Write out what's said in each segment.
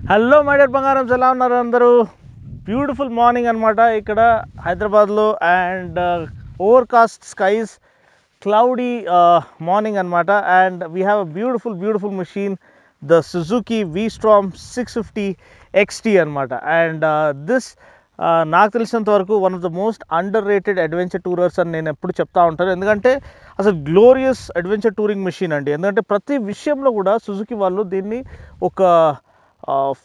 Hello my dear బంగారం, ఎలా ఉన్నారు అందరూ? బ్యూటిఫుల్ మార్నింగ్ అనమాట ఇక్కడ హైదరాబాద్లో. And overcast skies, cloudy morning అనమాట. And we have a beautiful machine, the Suzuki V-Strom 650 XT అనమాట. అండ్ దిస్ నాకు తెలిసినంత వరకు one of the most underrated adventure tourers అని నేను ఎప్పుడు చెప్తా ఉంటాను. ఎందుకంటే అసలు గ్లోరియస్ అడ్వెంచర్ టూరింగ్ మెషిన్ అండి. ఎందుకంటే ప్రతి విషయంలో కూడా సుజుకి వాళ్ళు దీన్ని ఒక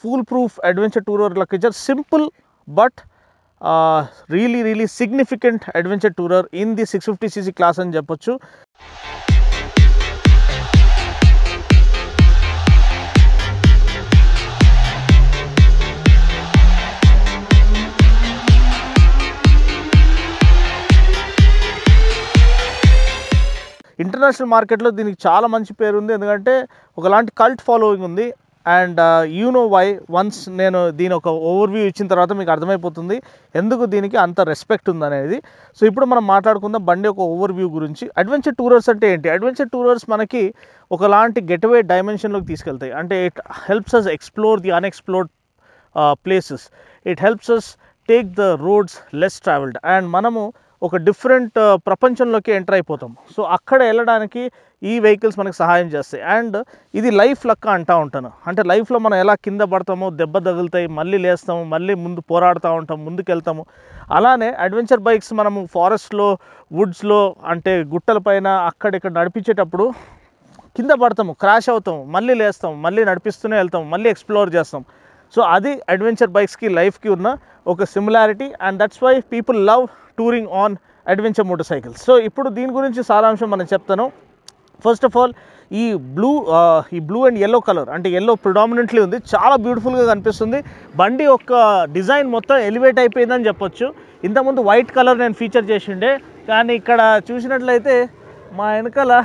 ఫుల్ ప్రూఫ్ అడ్వెంచర్ టూరర్ లెక్క ఇచ్చారు. Simple but really significant adventure tourer in the 650cc class అని చెప్పొచ్చు. ఇంటర్నేషనల్ మార్కెట్లో దీనికి చాలా మంచి పేరు ఉంది, ఎందుకంటే ఒకలాంటి కల్ట్ ఫాలోయింగ్ ఉంది. And you know why once నేను దీని ఒక ఓవర్వ్యూ ఇచ్చిన తర్వాత మీకు అర్థమైపోతుంది ఎందుకు దీనికి అంత రెస్పెక్ట్ ఉందనేది. సో ఇప్పుడు మనం మాట్లాడుకుందాం బండి ఒక ఓవర్వ్యూ గురించి. అడ్వెంచర్ టూరర్స్ అంటే ఏంటి? అడ్వెంచర్ టూరర్స్ మనకి ఒకలాంటి గెట్అవే డైమెన్షన్లోకి తీసుకెళ్తాయి. అంటే it helps us explore the unexplored places. It helps us take the roads less travelled. And మనము ఒక డిఫరెంట్ ప్రపంచంలోకి ఎంటర్ అయిపోతాం. సో అక్కడ వెళ్ళడానికి ఈ వెహికల్స్ మనకు సహాయం చేస్తాయి. అండ్ ఇది లైఫ్ లెక్క అంటూ ఉంటాను. అంటే లైఫ్లో మనం ఎలా కింద పడతామో, దెబ్బ తగులుతాయి, మళ్ళీ లేస్తాము, మళ్ళీ ముందు పోరాడుతూ ఉంటాం, ముందుకు వెళ్తాము. అలానే అడ్వెంచర్ బైక్స్ మనము ఫారెస్ట్లో, వుడ్స్లో, అంటే గుట్టల పైన అక్కడిక్కడ నడిపించేటప్పుడు కింద పడతాము, క్రాష్ అవుతాము, మళ్ళీ లేస్తాము, మళ్ళీ నడిపిస్తూనే వెళ్తాము, మళ్ళీ ఎక్స్ప్లోర్ చేస్తాం. సో అది అడ్వెంచర్ బైక్స్కి లైఫ్కి ఉన్న ఒక similarity. And that's why people love touring on adventure motor cycles. So ఇప్పుడు దీని గురించి సారాంశం మనం చెప్తాను. ఫస్ట్ ఆఫ్ ఆల్ ఈ బ్లూ అండ్ ఎల్లో కలర్, అంటే ఎల్లో ప్రిడామినెంట్లీ ఉంది, చాలా బ్యూటిఫుల్గా కనిపిస్తుంది. బండి యొక్క డిజైన్ మొత్తం ఎలివేట్ అయిపోయిందని చెప్పొచ్చు. ఇంతకుముందు వైట్ కలర్ నేను ఫీచర్ చేసిండే, కానీ ఇక్కడ చూసినట్లయితే మా వెనకాల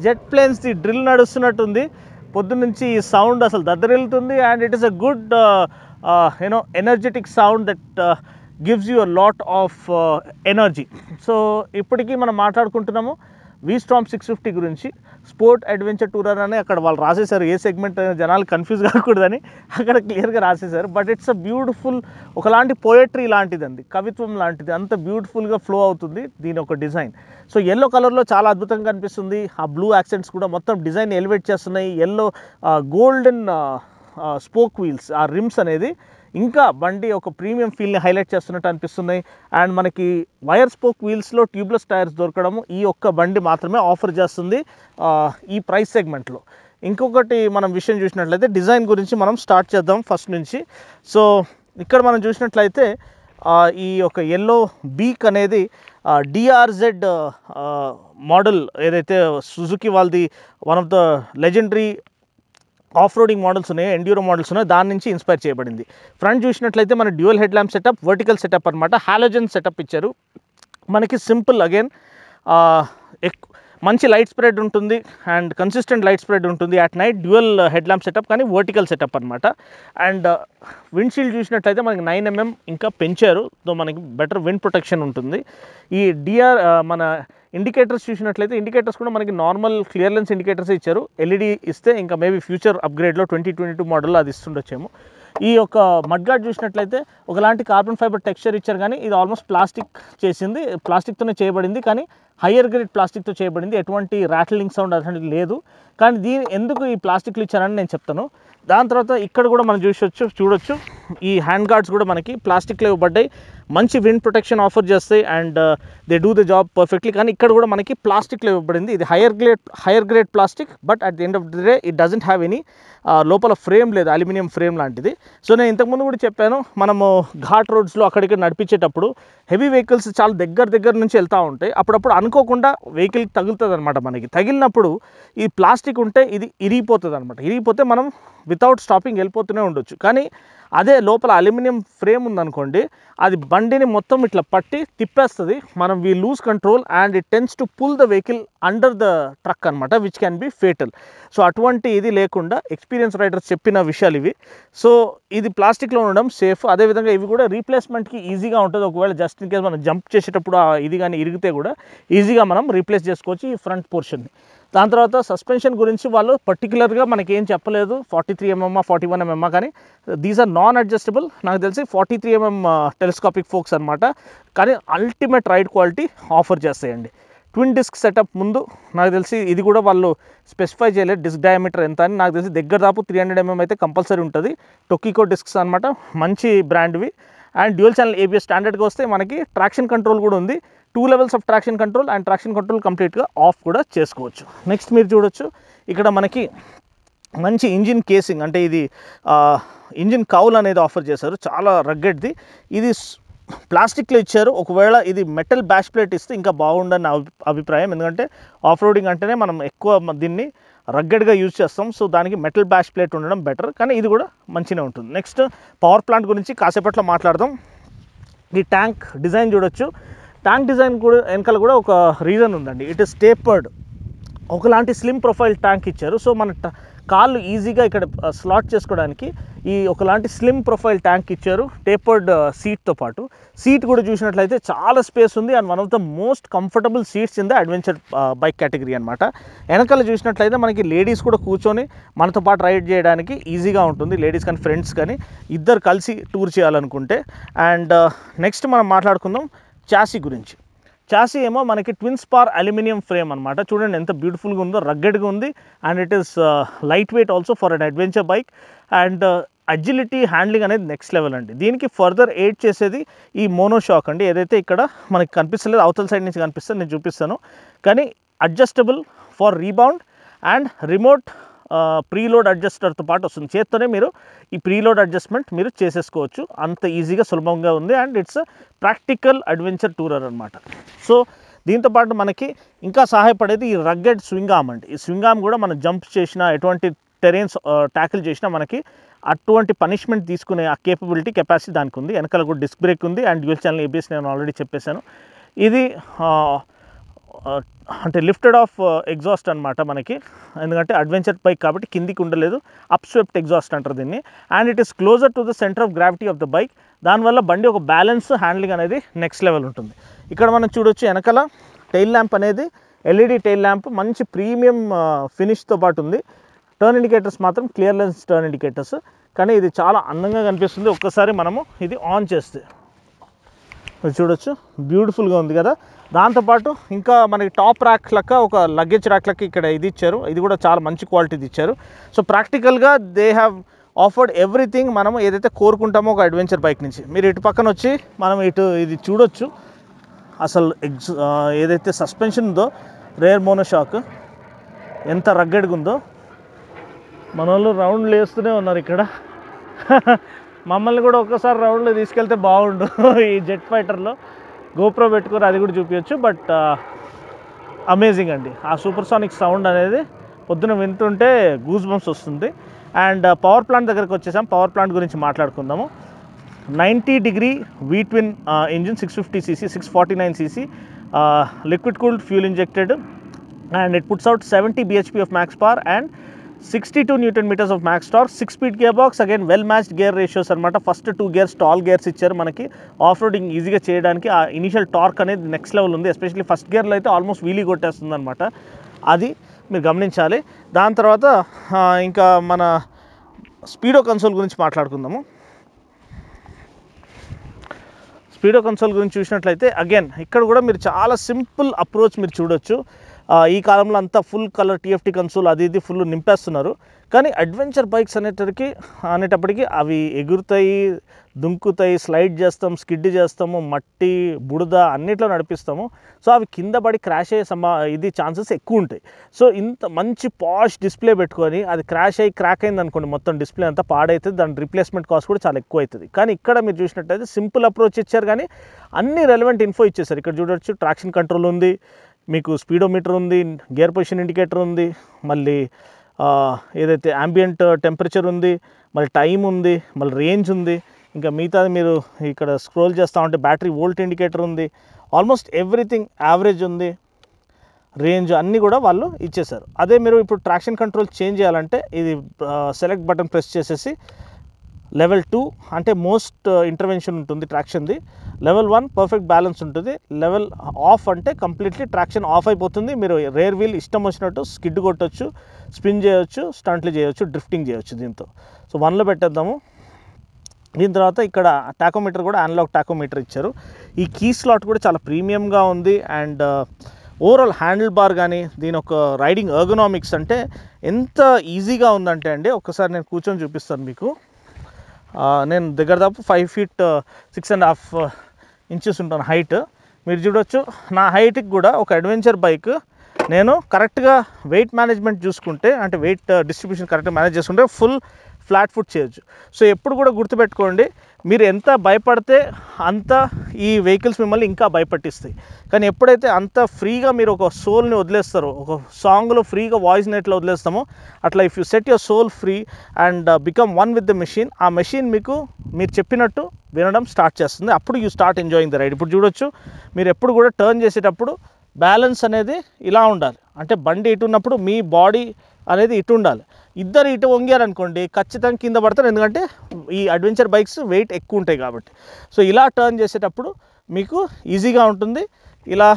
జెట్ ప్లేన్స్ది డ్రిల్ నడుస్తున్నట్టుంది. పొద్దున్నుంచి ఈ సౌండ్ అసలు దద్దరిల్లుతుంది. And it is a good energetic sound that gives you a lot of energy. So ఇప్పటికీ మనం మాట్లాడుకుంటున్నాము V-Strom 650 గురించి. స్పోర్ట్ అడ్వెంచర్ టూరర్ అని అక్కడ వాళ్ళు రాసేశారు, ఏ సెగ్మెంట్ జనాలు కన్ఫ్యూజ్ కాకూడదని అక్కడ క్లియర్గా రాసేశారు. బట్ ఇట్స్ అ బ్యూటిఫుల్, ఒకలాంటి పోయట్రీ లాంటిది అండి, కవిత్వం లాంటిది, అంత బ్యూటిఫుల్గా ఫ్లో అవుతుంది దీని ఒక డిజైన్. సో ఎల్లో కలర్లో చాలా అద్భుతంగా కనిపిస్తుంది. ఆ బ్లూ యాక్సెంట్స్ కూడా మొత్తం డిజైన్ ఎలివేట్ చేస్తున్నాయి. ఎల్లో గోల్డెన్ స్పోక్ వీల్స్, ఆ రిమ్స్ అనేది ఇంకా బండి ఒక ప్రీమియం ఫీల్ని హైలైట్ చేస్తున్నట్టు అనిపిస్తున్నాయి. అండ్ మనకి వైర్ స్పోక్ వీల్స్లో ట్యూబ్లెస్ టైర్స్ దొరకడము ఈ ఒక్క బండి మాత్రమే ఆఫర్ చేస్తుంది ఈ ప్రైస్ సెగ్మెంట్లో. ఇంకొకటి మనం విషయం చూసినట్లయితే డిజైన్ గురించి మనం స్టార్ట్ చేద్దాం ఫస్ట్ నుంచి. సో ఇక్కడ మనం చూసినట్లయితే ఈ యొక్క ఎల్లో బీక్ అనేది DRZ మోడల్ ఏదైతే సుజుకి వాళ్ళది one of the legendary off roading models ఉన్నాయి, ఎండ్యూరో మోడల్స్ ఉన్నాయి, దాని నుంచి ఇన్స్పైర్ చేయబడింది. ఫ్రంట్ చూసినట్లయితే మన dual head lamp setup, vertical setup అనమాట. హాలోజన్ సెటప్ ఇచ్చారు మనకి. సింపుల్ అగైన్, మంచి లైట్ స్ప్రెడ్ ఉంటుంది అండ్ కన్సిస్టెంట్ లైట్ స్ప్రెడ్ ఉంటుంది. At night dual head lamp setup, కానీ వర్టికల్ సెటప్ అనమాట. అండ్ విండ్షీల్డ్ చూసినట్లయితే మనకి 9mm ఇంకా పెంచారు, తో మనకి బెటర్ విండ్ ప్రొటెక్షన్ ఉంటుంది. ఈ మన ఇండికేటర్స్ చూసినట్లయితే ఇండికేటర్స్ కూడా మనకి నార్మల్ క్లియర్ లెన్స్ ఇండికేటర్స్ ఇచ్చారు. LED ఇస్తే ఇంకా మేబీ ఫ్యూచర్ అప్గ్రేడ్లో 2022 మోడల్లో అది ఇస్తుండొచ్చేమో. ఈ యొక్క మడ్గార్డ్ చూసినట్లయితే ఒకలాంటి కార్బన్ ఫైబర్ టెక్స్చర్ ఇచ్చారు, కానీ ఇది ఆల్మోస్ట్ ప్లాస్టిక్తోనే చేయబడింది, కానీ హయ్యర్ గ్రేడ్ ప్లాస్టిక్తో చేయబడింది. ఎటువంటి ర్యాట్లింగ్ సౌండ్ అటువంటిది లేదు. కానీ దీని ఎందుకు ఈ ప్లాస్టిక్లు ఇచ్చారని నేను చెప్తాను. దాని తర్వాత ఇక్కడ కూడా మనం చూడొచ్చు ఈ హ్యాండ్ గార్డ్స్ కూడా మనకి ప్లాస్టిక్లో ఇవ్వబడ్డాయి. మంచి విండ్ ప్రొటెక్షన్ ఆఫర్ చేస్తాయి and they do the job perfectly. కానీ ఇక్కడ కూడా మనకి ప్లాస్టిక్లో ఇవ్వబడింది. ఇది higher grade plastic, but at the end of the day it doesn't have any లోపల ఫ్రేమ్ లేదు, అల్యూమినియం ఫ్రేమ్ లాంటిది. సో నేను ఇంతకుముందు కూడా చెప్పాను, మనము ఘాట్ రోడ్స్లో అక్కడిక్కడ నడిపించేటప్పుడు హెవీ వెహికల్స్ చాలా దగ్గర నుంచి వెళ్తూ ఉంటాయి. అప్పుడప్పుడు అనుకోకుండా వెహికల్కి తగులుతుంది అనమాట. మనకి తగిలినప్పుడు ఈ ప్లాస్టిక్ ఉంటే ఇది ఇరిగిపోతుంది అనమాట. ఇరిగిపోతే మనం వితౌట్ స్టాపింగ్ వెళ్ళిపోతూనే ఉండొచ్చు. కానీ అదే లోపల అల్యూమినియం ఫ్రేమ్ ఉందనుకోండి, అది బండిని మొత్తం ఇట్లా పట్టి తిప్పేస్తుంది. మనం we lose control and it tends to pull the vehicle under the truck అనమాట, which can be fatal. So అటువంటి ఇది లేకుండా ఎక్స్పీరియన్స్ రైడర్స్ చెప్పిన విషయాలు ఇవి. సో ఇది ప్లాస్టిక్లో ఉండడం సేఫ్. అదేవిధంగా ఇవి కూడా రీప్లేస్మెంట్కి ఈజీగా ఉంటుంది. ఒకవేళ జస్ట్ ఇన్ కేస్ మనం జంప్ చేసేటప్పుడు ఇది కానీ ఇరిగితే కూడా ఈజీగా మనం రీప్లేస్ చేసుకోవచ్చు ఈ ఫ్రంట్ పోర్షన్ని. దాని తర్వాత సస్పెన్షన్ గురించి వాళ్ళు పర్టికులర్గా మనకి ఏం చెప్పలేదు 43 mm 41 mm కానీ దీస్ ఆర్ నాన్ అడ్జస్టబుల్. నాకు తెలిసి 43 mm టెలిస్కోపిక్ ఫోక్స్ అనమాట, కానీ అల్టిమేట్ రైడ్ క్వాలిటీ ఆఫర్ చేస్తాయండి. ట్విన్ డిస్క్ సెటప్ ముందు నాకు తెలిసి ఇది కూడా వాళ్ళు స్పెసిఫై చేయలేదు డిస్క్ డయామీటర్ ఎంత అని. నాకు తెలిసి దగ్గర దాపు 300 mm అయితే కంపల్సరీ ఉంటుంది. టొకికో డిస్క్స్ అనమాట, మంచి బ్రాండ్వి. అండ్ డ్యూయల్ ఛానల్ ABS స్టాండర్డ్గా వస్తే మనకి ట్రాక్షన్ కంట్రోల్ కూడా ఉంది. 2 levels of traction control, and traction control కంప్లీట్గా ఆఫ్ కూడా చేసుకోవచ్చు. నెక్స్ట్ మీరు చూడొచ్చు ఇక్కడ మనకి మంచి ఇంజిన్ కేసింగ్, అంటే ఇది ఇంజిన్ కౌల్ అనేది ఆఫర్ చేశారు, చాలా రగ్గెడ్ది. ఇది ప్లాస్టిక్లో ఇచ్చారు. ఒకవేళ ఇది మెటల్ బ్యాష్ ప్లేట్ ఇస్తే ఇంకా బాగుండని అభిప్రాయం, ఎందుకంటే ఆఫ్ రోడింగ్ అంటేనే మనం ఎక్కువ దీన్ని రగ్గెడ్గా యూజ్ చేస్తాం. సో దానికి మెటల్ బ్యాష్ ప్లేట్ ఉండడం బెటర్, కానీ ఇది కూడా మంచిగా ఉంటుంది. నెక్స్ట్ పవర్ ప్లాంట్ గురించి కాసేపట్లో మాట్లాడదాం. ఈ ట్యాంక్ డిజైన్ చూడొచ్చు. ట్యాంక్ డిజైన్ కూడా వెనకాల కూడా ఒక రీజన్ ఉందండి. ఇట్ ఇస్ టేపర్డ్, ఒకలాంటి స్లిమ్ ప్రొఫైల్ ట్యాంక్ ఇచ్చారు. సో మన కాళ్ళు ఈజీగా ఇక్కడ స్లాట్ చేసుకోవడానికి ఈ ఒకలాంటి స్లిమ్ ప్రొఫైల్ ట్యాంక్ ఇచ్చారు, టేపర్డ్ సీట్తో పాటు. సీట్ కూడా చూసినట్లయితే చాలా స్పేస్ ఉంది, and one of the most comfortable seats in the adventure bike category అనమాట. వెనకాల చూసినట్లయితే మనకి లేడీస్ కూడా కూర్చొని మనతో పాటు రైడ్ చేయడానికి ఈజీగా ఉంటుంది, లేడీస్ కానీ ఫ్రెండ్స్ కానీ ఇద్దరు కలిసి టూర్ చేయాలనుకుంటే. అండ్ నెక్స్ట్ మనం మాట్లాడుకుందాం చాసీ గురించి. చాసీ ఏమో మనకి ట్విన్ స్పార్ అల్యూమినియం ఫ్రేమ్ అనమాట. చూడండి ఎంత బ్యూటిఫుల్గా ఉందో, రగ్గెడ్గా ఉంది, and it is light weight also for an adventure bike. And agility handling అనేది నెక్స్ట్ లెవెల్ అండి. దీనికి ఫర్దర్ ఎయిడ్ చేసేది ఈ మోనోషాక్ అండి, ఏదైతే ఇక్కడ మనకి కనిపిస్తలేదు, అవతల సైడ్ నుంచి కనిపిస్తుంది, నేను చూపిస్తాను. కానీ adjustable for rebound and remote preload అడ్జస్టర్తో పాటు వస్తుంది. చేత్తోనే మీరు ఈ ప్రీలోడ్ అడ్జస్ట్మెంట్ మీరు చేసేసుకోవచ్చు, అంత ఈజీగా సులభంగా ఉంది. And it's practical adventure tourer అనమాట. సో దీంతోపాటు మనకి ఇంకా సహాయపడేది ఈ రగ్గెడ్ స్వింగ్ ఆర్మ్ అండి. ఈ స్వింగ్ ఆర్మ్ కూడా మనం జంప్ చేసినా, ఎటువంటి టెరెన్స్ ట్యాకిల్ చేసినా మనకి అటువంటి పనిష్మెంట్ తీసుకునే ఆ కెపాసిటీ దానికి ఉంది. వెనకాల కూడా డిస్క్ బ్రేక్ ఉంది, అండ్ డ్యూయల్ ఛానల్ ABS నేను ఆల్రెడీ చెప్పేశాను. ఇది అంటే లిఫ్టెడ్ ఆఫ్ ఎగ్జాస్ట్ అనమాట మనకి, ఎందుకంటే అడ్వెంచర్ బైక్ కాబట్టి కిందికి ఉండలేదు, అప్ స్వెప్ట్ ఎగ్జాస్ట్ అంటారు దీన్ని. And it is closer to the centre of gravity of the bike. దానివల్ల బండి ఒక బ్యాలెన్స్ హ్యాండ్లింగ్ అనేది నెక్స్ట్ లెవెల్ ఉంటుంది. ఇక్కడ మనం చూడొచ్చు వెనకాల టైల్ ల్యాంప్ అనేది LED టైల్ ల్యాంప్, మంచి ప్రీమియం ఫినిష్తో పాటు ఉంది. టర్న్ ఇండికేటర్స్ మాత్రం క్లియర్ లెన్స్ టర్న్ ఇండికేటర్స్, కానీ ఇది చాలా అందంగా కనిపిస్తుంది. ఒక్కసారి మనము ఇది ఆన్ చేస్తే చూడొచ్చు, బ్యూటిఫుల్గా ఉంది కదా. దాంతోపాటు ఇంకా మనకి టాప్ ర్యాక్ లెక్క ఒక లగేజ్ ర్యాక్ లెక్క ఇక్కడ ఇది ఇచ్చారు, ఇది కూడా చాలా మంచి క్వాలిటీది ఇచ్చారు. సో ప్రాక్టికల్గా దే హ్యావ్ ఆఫర్డ్ ఎవ్రీథింగ్ మనం ఏదైతే కోరుకుంటామో ఒక అడ్వెంచర్ బైక్ నుంచి. మీరు ఇటు పక్కన వచ్చి మనం ఇది చూడొచ్చు, అసలు ఏదైతే సస్పెన్షన్ ఉందో రేర్ మోనోషాక్ ఎంత రగ్గెడ్గా ఉందో. మన వాళ్ళు రౌండ్లు వేస్తూనే ఉన్నారు ఇక్కడ. మమ్మల్ని కూడా ఒక్కసారి రౌండ్లో తీసుకెళ్తే బాగుండు ఈ జెట్ ఫైటర్లో. గోప్రో పెట్టుకొని అది కూడా చూపించచ్చు. బట్ అమేజింగ్ అండి, ఆ సూపర్సానిక్ సౌండ్ అనేది పొద్దున వింటుంటే గూస్ బంప్స్ వస్తుంది. అండ్ పవర్ ప్లాంట్ దగ్గరికి వచ్చేసాం, పవర్ ప్లాంట్ గురించి మాట్లాడుకుందాము. 90° V-twin engine, 650cc 649cc liquid cooled fuel injected, and it puts out 70 bhp of max power and 62 Newton meters of max torque. 6-speed gearbox, again well matched gear ratios అనమాట. First 2 gears tall gears ఇచ్చారు మనకి off roading ఈజీగా చేయడానికి. ఆ initial torque అనేది next level ఉంది, especially first గేర్లో అయితే ఆల్మోస్ట్ వీలీ కొట్టేస్తుంది అనమాట, అది మీరు గమనించాలి. దాని తర్వాత ఇంకా మన స్పీడో కన్సోల్ గురించి మాట్లాడుకుందాము. స్పీడో కన్సోల్ గురించి చూసినట్లయితే అగైన్ ఇక్కడ కూడా మీరు చాలా సింపుల్ అప్రోచ్ మీరు చూడొచ్చు. ఈ కాలంలో అంతా ఫుల్ కలర్ TFT కన్సోల్ అది ఇది ఫుల్ నింపేస్తున్నారు, కానీ అడ్వెంచర్ బైక్స్ అనేటప్పటికీ అవి ఎగురుతాయి, దుంకుతాయి, స్లైడ్ చేస్తాం, స్కిడ్ చేస్తాము, మట్టి బుడద అన్నిట్లో నడిపిస్తాము. సో అవి కింద పడి క్రాష్ అయ్యే ఛాన్సెస్ ఎక్కువ ఉంటాయి. సో ఇంత మంచి పాష్ డిస్ప్లే పెట్టుకొని అది క్రాష్ అయ్యి క్రాక్ అయింది అనుకోండి, మొత్తం డిస్ప్లే అంతా పాడవుతుంది, దాని రీప్లేస్మెంట్ కాస్ట్ కూడా చాలా ఎక్కువ అవుతుంది. కానీ ఇక్కడ మీరు చూసినట్టయితే సింపుల్ అప్రోచ్ ఇచ్చారు, కానీ అన్ని రెలవెంట్ ఇన్ఫో ఇచ్చేసారు. ఇక్కడ చూడొచ్చు ట్రాక్షన్ కంట్రోల్ ఉంది, మీకు స్పీడోమీటర్ ఉంది, గేర్ పొజిషన్ ఇండికేటర్ ఉంది, మళ్ళీ ఏదైతే ambient టెంపరేచర్ ఉంది, మళ్ళీ టైం ఉంది, మళ్ళీ రేంజ్ ఉంది, ఇంకా మిగతాది మీరు ఇక్కడ స్క్రోల్ చేస్తూ ఉంటే బ్యాటరీ వోల్ట్ ఇండికేటర్ ఉంది, ఆల్మోస్ట్ ఎవ్రీథింగ్ యావరేజ్ ఉంది, రేంజ్ అన్నీ కూడా వాళ్ళు ఇచ్చేసారు. అదే మీరు ఇప్పుడు ట్రాక్షన్ కంట్రోల్ చేంజ్ చేయాలంటే ఇది సెలెక్ట్ బటన్ ప్రెస్ చేసేసి లెవెల్ 2 అంటే మోస్ట్ ఇంటర్వెన్షన్ ఉంటుంది ట్రాక్షన్ది. లెవెల్ 1 పర్ఫెక్ట్ బ్యాలెన్స్ ఉంటుంది. లెవెల్ ఆఫ్ అంటే కంప్లీట్లీ ట్రాక్షన్ ఆఫ్ అయిపోతుంది. మీరు రేర్ వీల్ ఇష్టం వచ్చినట్టు స్కిడ్ కొట్టచ్చు, స్పిన్ చేయొచ్చు, స్టంట్లు చేయొచ్చు, డ్రిఫ్టింగ్ చేయొచ్చు దీంతో. సో 1లో పెట్టేద్దాము. దీని తర్వాత ఇక్కడ టాకోమీటర్ కూడా అనలాగ్ టాకోమీటర్ ఇచ్చారు. ఈ కీ స్లాట్ కూడా చాలా ప్రీమియంగా ఉంది. అండ్ ఓవరాల్ హ్యాండిల్ బార్ కానీ దీని ఒక రైడింగ్ ఎర్గనామిక్స్ అంటే ఎంత ఈజీగా ఉందంటే అండి, ఒక్కసారి నేను కూర్చొని చూపిస్తాను మీకు. నేను దగ్గర దాపు 5 feet 6.5 inches ఉంటాను హైట్. మీరు చూడొచ్చు నా హైట్కి కూడా ఒక అడ్వెంచర్ బైక్ నేను కరెక్ట్గా వెయిట్ మేనేజ్మెంట్ చూసుకుంటే, అంటే వెయిట్ డిస్ట్రిబ్యూషన్ కరెక్ట్గా మేనేజ్ చేసుకుంటే ఫుల్ ఫ్లాట్ ఫుట్ చేయొచ్చు. సో ఎప్పుడు కూడా గుర్తుపెట్టుకోండి, మీరు ఎంత భయపడితే అంత ఈ వెహికల్స్ మిమ్మల్ని ఇంకా భయపట్టిస్తాయి. కానీ ఎప్పుడైతే అంత ఫ్రీగా మీరు ఒక సోల్ని వదిలేస్తారో, ఒక సాంగ్లో ఫ్రీగా వాయిస్ని ఎట్లా వదిలేస్తామో అట్లా if you set your soul free and become one with the machine, ఆ మెషిన్ మీకు మీరు చెప్పినట్టు వినడం స్టార్ట్ చేస్తుంది. అప్పుడు you start enjoying the ride. ఇప్పుడు చూడొచ్చు, మీరు ఎప్పుడు కూడా టర్న్ చేసేటప్పుడు బ్యాలెన్స్ అనేది ఇలా ఉండాలి. అంటే బండి ఇటు ఉన్నప్పుడు మీ బాడీ అనేది ఇటు ఉండాలి. ఇద్దరు ఇటు వంగారనుకోండి ఖచ్చితంగా కింద పడతారు, ఎందుకంటే ఈ అడ్వెంచర్ బైక్స్ వెయిట్ ఎక్కువ ఉంటాయి కాబట్టి. సో ఇలా టర్న్ చేసేటప్పుడు మీకు ఈజీగా ఉంటుంది. ఇలా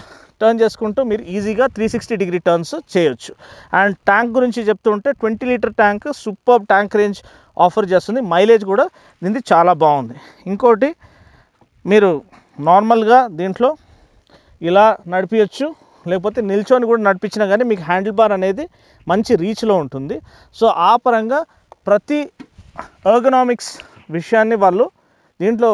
టర్న్ చేసుకుంటూ మీరు ఈజీగా 360 degree టర్న్స్ చేయొచ్చు. అండ్ ట్యాంక్ గురించి చెప్తుంటే 20 liter tank, super tank range offer చేస్తుంది. మైలేజ్ కూడా దీనికి చాలా బాగుంది. ఇంకోటి, మీరు నార్మల్గా దీంట్లో ఇలా నడిపించచ్చు, లేకపోతే నిల్చొని కూడా నడిపించినా కానీ మీకు హ్యాండిల్ బార్ అనేది మంచి రీచ్లో ఉంటుంది. సో ఆ పరంగా ప్రతి ఎర్గనామిక్స్ విషయాన్ని వాళ్ళు దీంట్లో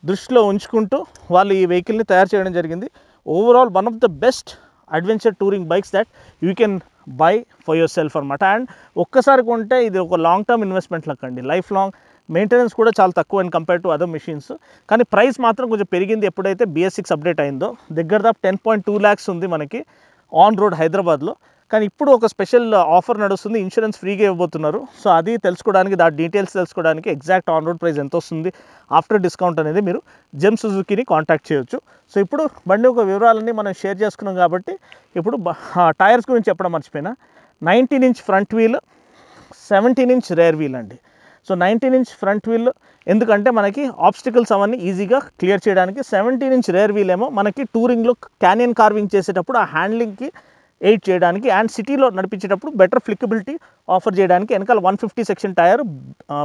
దృష్టిలో ఉంచుకుంటూ వాళ్ళు ఈ వెహికల్ని తయారు చేయడం జరిగింది. Overall one of the best adventure touring bikes that you can buy for yourself అనమాట. అండ్ ఒక్కసారి కొంటే ఇది ఒక లాంగ్ టర్మ్ ఇన్వెస్ట్మెంట్ లెక్కండి. లైఫ్ లాంగ్ మెయింటెనెన్స్ కూడా చాలా తక్కువ and compare to other machines. కానీ ప్రైస్ మాత్రం కొంచెం పెరిగింది ఎప్పుడైతే BS6 అప్డేట్ అయిందో. దగ్గర దాపు 10.2 lakhs ఉంది మనకి ఆన్ రోడ్ హైదరాబాద్లో. కానీ ఇప్పుడు ఒక స్పెషల్ ఆఫర్ నడుస్తుంది, ఇన్సూరెన్స్ ఫ్రీగా ఇవ్వబోతున్నారు. సో అది తెలుసుకోవడానికి, దాని డీటెయిల్స్ తెలుసుకోవడానికి, ఎగ్జాక్ట్ ఆన్ రోడ్ ప్రైస్ ఎంత వస్తుంది ఆఫ్టర్ డిస్కౌంట్ అనేది మీరు జెమ్ సుజుకీని కాంటాక్ట్ చేయొచ్చు. సో ఇప్పుడు బండి ఒక వివరాలన్నీ మనం షేర్ చేసుకున్నాం కాబట్టి ఇప్పుడు టైర్స్ గురించి చెప్పడం మర్చిపోయినా. 19 inch front wheel, 17 inch rear wheel అండి. సో 19 inch ఫ్రంట్ వీల్ ఎందుకంటే మనకి ఆబ్స్టికల్స్ అవన్నీ ఈజీగా క్లియర్ చేయడానికి. 17 inch రేర్ వీల్ ఏమో మనకి టూరింగ్లో క్యానియన్ కార్వింగ్ చేసేటప్పుడు ఆ హ్యాండ్లింగ్కి ఎయిడ్ చేయడానికి అండ్ సిటీలో నడిపించేటప్పుడు బెటర్ ఫ్లికబిలిటీ ఆఫర్ చేయడానికి. వెనకాల 150 section tyre,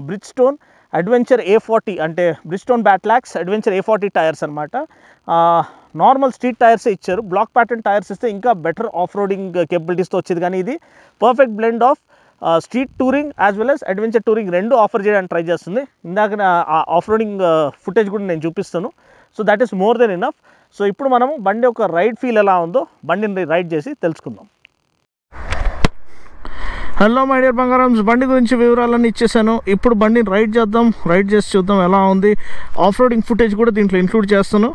Bridgestone adventure A40 అంటే Bridgestone Battlax adventure A40 tyres అనమాట. నార్మల్ స్ట్రీట్ టైర్సే ఇచ్చారు. బ్లాక్ ప్యాటర్న్ టైర్స్ ఇస్తే ఇంకా బెటర్ ఆఫ్ రోడింగ్ కేపబిలిటీస్తో వచ్చేది. కానీ ఇది perfect blend of street touring as well as adventure touring రెండు ఆఫర్ చేయడానికి ట్రై చేస్తుంది. ఇందాక ఆఫ్ రోడింగ్ ఫుటేజ్ కూడా నేను చూపిస్తాను. So that is more than enough. So ఇప్పుడు మనము బండి ఒక రైడ్ ఫీల్ ఎలా ఉందో బండిని రైడ్ చేసి తెలుసుకుందాం. హలో మై డియర్ బంగారమ్స్, బండి గురించి వివరాలన్నీ ఇచ్చేసాను. ఇప్పుడు బండిని రైడ్ చేద్దాం, రైడ్ చేసి చూద్దాం ఎలా ఉంది. ఆఫ్ రోడింగ్ ఫుటేజ్ కూడా దీంట్లో ఇంక్లూడ్ చేస్తాను,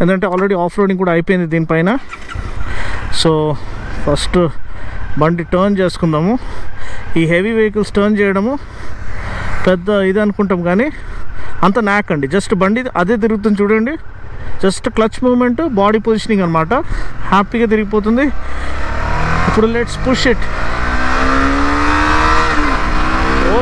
ఎందుకంటే ఆల్రెడీ ఆఫ్ రోడింగ్ కూడా అయిపోయింది దీనిపైన. సో ఫస్ట్ బండి టర్న్ చేసుకుందాము. ఈ హెవీ వెహికల్స్ టర్న్ చేయడము పెద్ద ఇది అనుకుంటాం కానీ అంత న్యాక్ అండి. జస్ట్ బండి అదే తిరుగుతుంది చూడండి, just clutch movement, body positioning అనమాట, హ్యాపీగా తిరిగిపోతుంది. ఇప్పుడు లెట్స్ పుష్ ఇట్. ఓ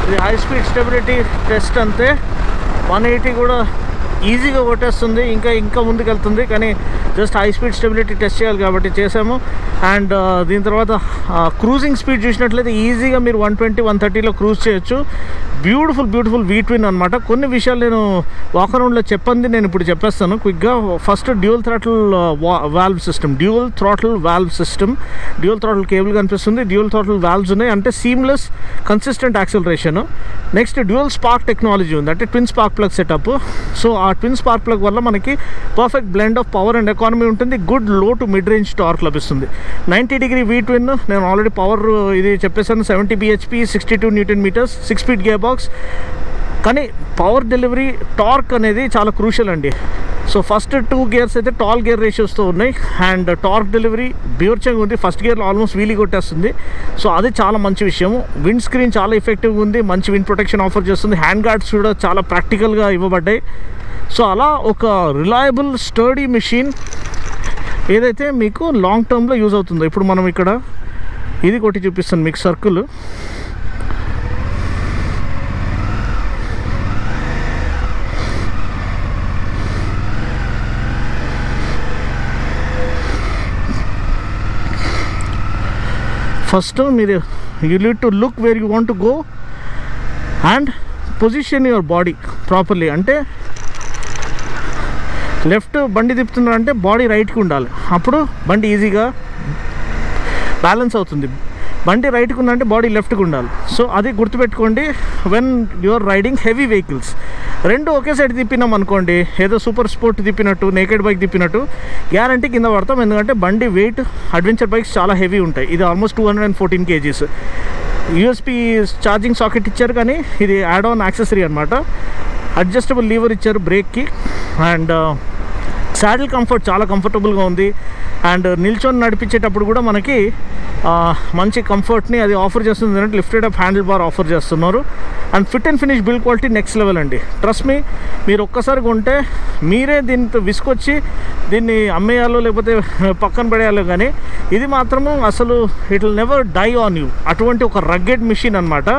ఇది హై స్పీడ్ స్టెబిలిటీ టెస్ట్ అంతే. 180 కూడా ఈజీగా కొట్టేస్తుంది, ఇంకా ముందుకు వెళ్తుంది. కానీ just high speed stability test చేయాలి కాబట్టి చేసాము. అండ్ దీని తర్వాత క్రూజింగ్ స్పీడ్ చూసినట్లయితే ఈజీగా మీరు 120, 130లో క్రూజ్ చేయొచ్చు. బ్యూటిఫుల్ V-twin అనమాట. కొన్ని విషయాలు నేను వాక్ అరౌండ్లో చెప్పండి, నేను ఇప్పుడు చెప్పేస్తాను క్విక్గా. First dual throttle valve system, dual throttle cable కనిపిస్తుంది, డ్యూయల్ థ్రాటిల్ వాల్వ్స్ ఉన్నాయి, అంటే seamless consistent acceleration. Next dual spark technology ఉంది, అంటే twin spark plug setup. So ఆ ట్విన్ స్పార్క్ ప్లగ్ వల్ల మనకి perfect blend of power and economy ఉంటుంది. Good లో టు మిడ్ రేంజ్ టార్క్ లభిస్తుంది. 90° V-twin, నేను ఆల్రెడీ పవర్ ఇది చెప్పేసాను, 70 bhp, 62 Nm, 6-speed gear box. కానీ పవర్ డెలివరీ, టార్క్ అనేది చాలా క్రూషియల్ అండి. సో ఫస్ట్ 2 గేర్స్ అయితే టాల్ గేర్ రేషియోస్తో ఉన్నాయి, అండ్ టార్క్ డెలివరీ బీర్చంగా ఉంది. ఫస్ట్ గేర్లో ఆల్మోస్ట్ వీలీ కొట్టేస్తుంది. సో అది చాలా మంచి విషయం. విండ్ స్క్రీన్ చాలా ఎఫెక్టివ్గా ఉంది, మంచి విండ్ ప్రొటెక్షన్ ఆఫర్ చేస్తుంది. హ్యాండ్ గార్డ్స్ కూడా చాలా ప్రాక్టికల్గా ఇవ్వబడ్డాయి. సో అలా ఒక రిలయబుల్ స్టర్డీ మెషిన్ ఏదైతే మీకు లాంగ్ టర్మ్లో యూజ్ అవుతుందో. ఇప్పుడు మనం ఇక్కడ ఇది కొట్టి చూపిస్తాను మీకు సర్కిల్. ఫస్ట్ మీరు you need to look where you want to go and position your body properly. అంటే లెఫ్ట్ బండి తిప్పుతున్నారంటే బాడీ రైట్కి ఉండాలి, అప్పుడు బండి ఈజీగా బ్యాలెన్స్ అవుతుంది. బండి రైట్కి ఉందంటే బాడీ లెఫ్ట్కి ఉండాలి. సో అది గుర్తుపెట్టుకోండి when you're riding heavy vehicles. రెండు ఒకే సైడ్ తిప్పినాం అనుకోండి, ఏదో సూపర్ స్పోర్ట్ తిప్పినట్టు, నేకెడ్ బైక్ తిప్పినట్టు గ్యారంటీ కింద పడతాం. ఎందుకంటే బండి వెయిట్ అడ్వెంచర్ బైక్స్ చాలా హెవీ ఉంటాయి. ఇది almost 214 kgs. USB charging socket ఇచ్చారు, కానీ ఇది యాడ్ ఆన్ యాక్సెసరీ అనమాట. అడ్జస్టబుల్ లీవర్ ఇచ్చారు బ్రేక్కి. అండ్ సాడిల్ కంఫర్ట్ చాలా కంఫర్టబుల్గా ఉంది. అండ్ నిల్చొని నడిపించేటప్పుడు కూడా మనకి మంచి కంఫర్ట్ని అది ఆఫర్ చేస్తుంది. అంటే lifted up handle bar offer చేస్తున్నారు. And fit and finish build quality next level అండి. ట్రస్ట్ మీ, మీరు ఒక్కసారి కొంటే మీరే దీంతో విసుకొచ్చి దీన్ని అమ్మేయాలో లేకపోతే పక్కన పడేయాలో, కానీ ఇది మాత్రము అసలు it will never die on you. అటువంటి ఒక రగ్గెడ్ మిషన్ అనమాట.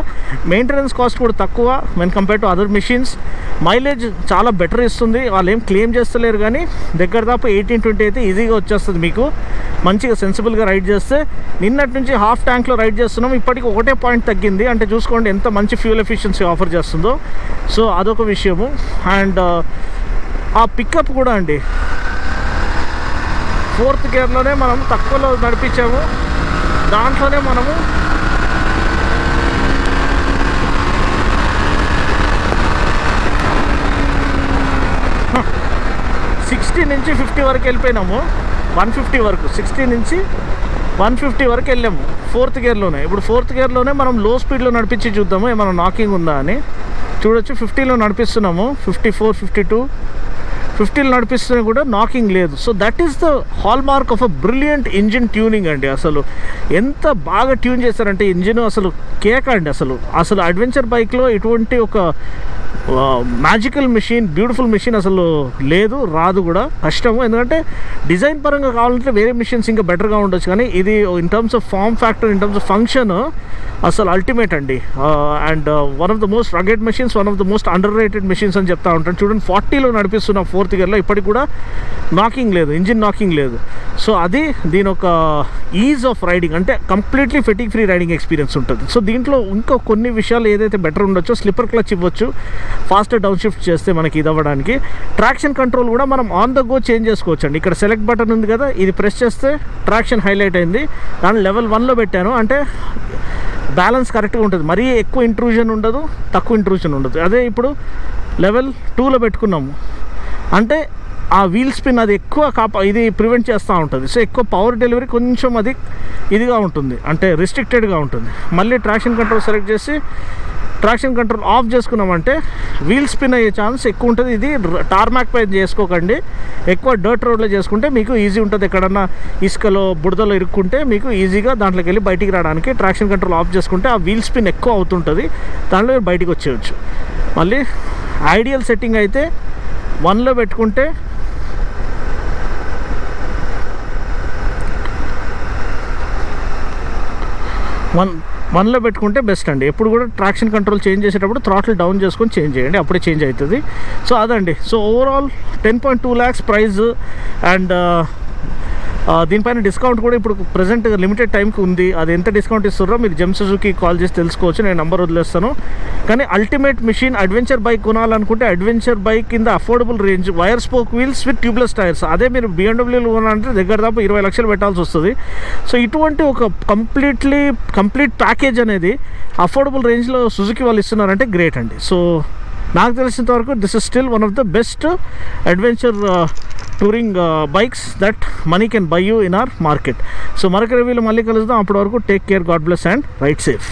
మెయింటెనెన్స్ కాస్ట్ కూడా తక్కువ when compare to other machines. Mileage చాలా బెటర్ ఇస్తుంది. వాళ్ళు ఏం క్లెయిమ్ చేస్తలేరు, కానీ దగ్గర దాపు 18-20 అయితే ఈజీగా వచ్చేస్తుంది మీకు, మంచిగా సెన్సిబుల్గా రైడ్ చేస్తే. నిన్నటి నుంచి హాఫ్ ట్యాంక్లో రైడ్ చేస్తున్నాం, ఇప్పటికి 1 పాయింట్ తగ్గింది. అంటే చూసుకోండి ఎంత మంచి ఫ్యూల్ ఎఫిషియన్సీ ఆఫర్ చేస్తుందో. సో అదొక విషయము. అండ్ ఆ పికప్ కూడా అండి, 4th గేర్లోనే మనం తక్కువలో నడిపించాము. దాంట్లోనే మనము 60 నుంచి 50 వరకు వెళ్ళిపోయినాము. 150 వరకు, 60 నుంచి 150 వరకు వెళ్ళాము 4th గేర్లోనే. ఇప్పుడు 4th గేర్లోనే మనం లో స్పీడ్లో నడిపించి చూద్దాము ఏమైనా నాకింగ్ ఉందా అని. చూడొచ్చు 50లో నడిపిస్తున్నాము, 54, 52, 50లో నడిపిస్తున్నా కూడా నాకింగ్ లేదు. So that is the hall mark of a brilliant engine tuning అండి. అసలు ఎంత బాగా ట్యూన్ చేశారంటే ఇంజిన్ అసలు కేక్ అండి. అసలు అడ్వెంచర్ బైక్లో ఇటువంటి ఒక మ్యాజికల్ మెషిన్, బ్యూటిఫుల్ మెషిన్ అసలు లేదు, రాదు కూడా, కష్టము. ఎందుకంటే డిజైన్ పరంగా కావాలంటే వేరే మెషిన్స్ ఇంకా బెటర్గా ఉండొచ్చు, కానీ ఇది in terms of form factor, in terms of function అసలు అల్టిమేట్ అండి. And one of the most rugged machines, one of the most underrated machines అని చెప్తా ఉంటాను. చూడండి 40లో నడిపిస్తున్న 4th గేర్లో ఇప్పటికి కూడా నాకింగ్ లేదు, ఇంజిన్ నాకింగ్ లేదు. సో అది దీని ఒక ఈజ్ ఆఫ్ రైడింగ్, అంటే completely fatigue free riding experience ఉంటుంది. సో దీంట్లో ఇంకో కొన్ని విషయాలు ఏదైతే బెటర్ ఉండొచ్చో, స్లిప్పర్ క్లచ్ ఇవ్వచ్చు ఫాస్టర్ డౌన్ షిఫ్ట్ చేస్తే మనకి ఇది అవ్వడానికి. ట్రాక్షన్ కంట్రోల్ కూడా మనం ఆన్ ద గో చేంజ్ చేసుకోవచ్చు అండి. ఇక్కడ సెలెక్ట్ బటన్ ఉంది కదా, ఇది ప్రెస్ చేస్తే ట్రాక్షన్ హైలైట్ అయింది. దాన్ని level 1లో పెట్టాను, అంటే బ్యాలెన్స్ కరెక్ట్గా ఉంటుంది. మరీ ఎక్కువ ఇంట్రూజన్ ఉండదు, తక్కువ ఇంట్రూజన్ ఉండదు. అదే ఇప్పుడు level 2లో పెట్టుకున్నాము అంటే ఆ వీల్ స్పిన్ అది ఎక్కువ ఇది ప్రివెంట్ చేస్తూ ఉంటుంది. సో ఎక్కువ పవర్ డెలివరీ కొంచెం అది ఇదిగా ఉంటుంది, అంటే రిస్ట్రిక్టెడ్గా ఉంటుంది. మళ్ళీ ట్రాక్షన్ కంట్రోల్ సెలెక్ట్ చేసి ట్రాక్షన్ కంట్రోల్ ఆఫ్ చేసుకున్నామంటే వీల్ స్పిన్ అయ్యే ఛాన్స్ ఎక్కువ ఉంటుంది. ఇది టార్మాక్ పై చేసుకోకండి, ఎక్కువ డర్ట్ రోడ్లో చేసుకుంటే మీకు ఈజీ ఉంటుంది. ఎక్కడన్నా ఇసుకలో బుడదలో ఇరుక్కుంటే మీకు ఈజీగా దాంట్లోకి వెళ్ళి బయటికి రావడానికి ట్రాక్షన్ కంట్రోల్ ఆఫ్ చేసుకుంటే ఆ వీల్ స్పిన్ ఎక్కువ అవుతుంటుంది, దాంట్లో మీరు బయటికి వచ్చేయచ్చు. మళ్ళీ ఐడియల్ సెట్టింగ్ అయితే 1లో పెట్టుకుంటే 1లో పెట్టుకుంటే బెస్ట్ అండి. ఎప్పుడు కూడా ట్రాక్షన్ కంట్రోల్ చేంజ్ చేసేటప్పుడు థ్రాటిల్ డౌన్ చేసుకొని చేంజ్ చేయండి, అప్పుడే చేంజ్ అవుతుంది. సో అదండి. So overall 10.2 lakhs price. And దీనిపైన డిస్కౌంట్ కూడా ఇప్పుడు ప్రజెంట్ లిమిటెడ్ టైంకి ఉంది. అది ఎంత డిస్కౌంట్ ఇస్తారో మీరు జెమ్ సుజుకి కాల్ చేసి తెలుసుకోవచ్చు, నేను నెంబర్ వదిలేస్తాను. కానీ అల్టిమేట్ మిషన్ అడ్వెంచర్ బైక్ కొనాలనుకుంటే అడ్వెంచర్ బైక్ కింద affordable range, wire spoke wheels with tubeless tyres. అదే మీరు BMW కొనాలంటే దగ్గర దాపు 20 లక్షలు పెట్టాల్సి వస్తుంది. సో ఇటువంటి ఒక కంప్లీట్ ప్యాకేజ్ అనేది అఫోర్డబుల్ రేంజ్లో సుజుకి వాళ్ళు ఇస్తున్నారంటే గ్రేట్ అండి. సో నాకు తెలిసినంత వరకు this is still one of the best adventure touring bikes that money can buy you in our market. So మరొక రివ్యూలో మళ్ళీ కలుద్దాం. అప్పటి వరకు take care, god bless and ride safe.